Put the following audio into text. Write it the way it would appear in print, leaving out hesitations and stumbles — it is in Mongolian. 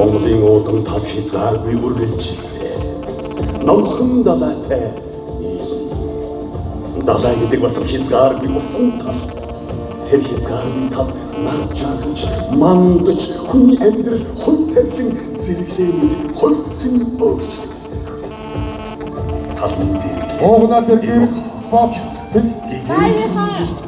Монголын уудам тав хязгааргүй үргэлжилсэн. Номхон далайтай далай гэдэг бас хязгааргүй усан тав. Тэр хязгааргүй тав нар жаргаж, мандаж, хүний амьдрал хол тавилан зэрэглээд хольсон өөрчлөлт. Тавын зэрэг. Оогнаа тэргийг сооч. Хайрхан.